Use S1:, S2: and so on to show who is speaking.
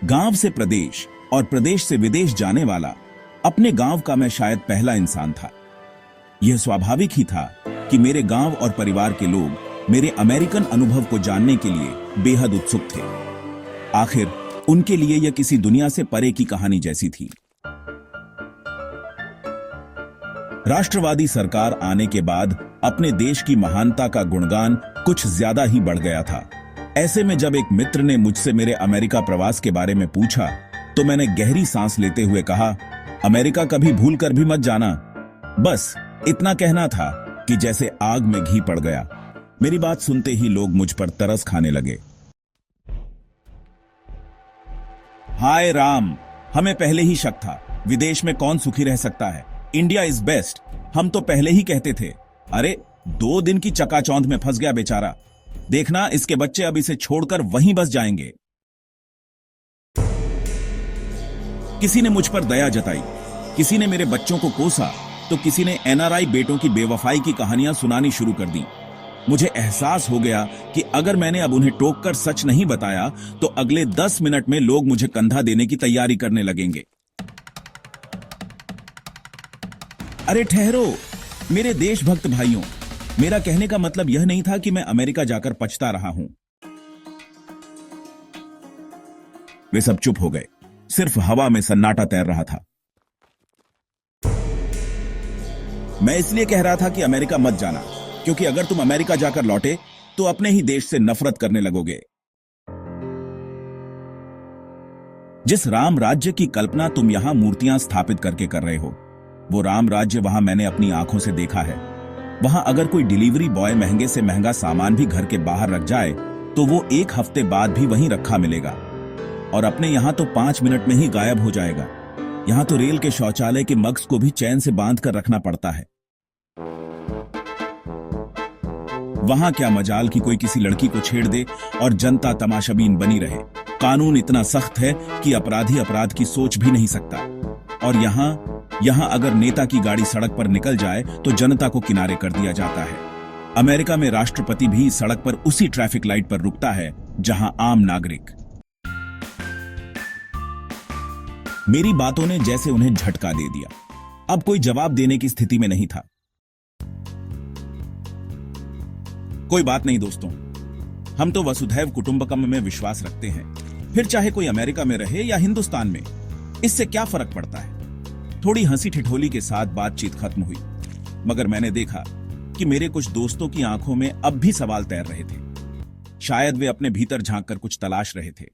S1: गांव से प्रदेश और प्रदेश से विदेश जाने वाला अपने गांव का मैं शायद पहला इंसान था। यह स्वाभाविक ही था कि मेरे गांव और परिवार के लोग मेरे अमेरिकन अनुभव को जानने के लिए बेहद उत्सुक थे। आखिर उनके लिए यह किसी दुनिया से परे की कहानी जैसी थी। राष्ट्रवादी सरकार आने के बाद अपने देश की महानता का गुणगान कुछ ज्यादा ही बढ़ गया था। ऐसे में जब एक मित्र ने मुझसे मेरे अमेरिका प्रवास के बारे में पूछा तो मैंने गहरी सांस लेते हुए कहा, अमेरिका कभी भूल कर भी मत जाना। बस इतना कहना था कि जैसे आग में घी पड़ गया। मेरी बात सुनते ही लोग मुझ पर तरस खाने लगे। हाय राम, हमें पहले ही शक था, विदेश में कौन सुखी रह सकता है, इंडिया इज बेस्ट। हम तो पहले ही कहते थे। अरे 2 दिन की चकाचौंध में फंस गया बेचारा। देखना, इसके बच्चे अब इसे छोड़कर वहीं बस जाएंगे। किसी ने मुझ पर दया जताई, किसी ने मेरे बच्चों को कोसा, तो किसी ने एनआरआई बेटों की बेवफाई की कहानियां सुनानी शुरू कर दी। मुझे एहसास हो गया कि अगर मैंने अब उन्हें टोककर सच नहीं बताया तो अगले 10 मिनट में लोग मुझे कंधा देने की तैयारी करने लगेंगे। अरे ठहरो मेरे देशभक्त भाइयों, मेरा कहने का मतलब यह नहीं था कि मैं अमेरिका जाकर पछता रहा हूं। वे सब चुप हो गए, सिर्फ हवा में सन्नाटा तैर रहा था। मैं इसलिए कह रहा था कि अमेरिका मत जाना, क्योंकि अगर तुम अमेरिका जाकर लौटे तो अपने ही देश से नफरत करने लगोगे। जिस राम राज्य की कल्पना तुम यहां मूर्तियां स्थापित करके कर रहे हो, वो राम राज्य वहां मैंने अपनी आंखों से देखा है। वहां अगर कोई डिलीवरी बॉय महंगे से महंगा सामान भी घर के बाहर रख जाए तो वो 1 हफ्ते बाद भी वहीं रखा मिलेगा, और अपने यहां तो 5 मिनट में ही गायब हो जाएगा। यहां तो रेल के शौचालय के मग्स को भी चैन से बांध कर रखना पड़ता है। वहां क्या मजाल कि कोई किसी लड़की को छेड़ दे और जनता तमाशाबीन बनी रहे। कानून इतना सख्त है कि अपराधी अपराध की सोच भी नहीं सकता। और यहां अगर नेता की गाड़ी सड़क पर निकल जाए तो जनता को किनारे कर दिया जाता है। अमेरिका में राष्ट्रपति भी सड़क पर उसी ट्रैफिक लाइट पर रुकता है जहां आम नागरिक। मेरी बातों ने जैसे उन्हें झटका दे दिया। अब कोई जवाब देने की स्थिति में नहीं था। कोई बात नहीं दोस्तों, हम तो वसुधैव कुटुंबकम में विश्वास रखते हैं। फिर चाहे कोई अमेरिका में रहे या हिंदुस्तान में, इससे क्या फर्क पड़ता है। थोड़ी हंसी ठिठोली के साथ बातचीत खत्म हुई, मगर मैंने देखा कि मेरे कुछ दोस्तों की आंखों में अब भी सवाल तैर रहे थे। शायद वे अपने भीतर झांक कर कुछ तलाश रहे थे।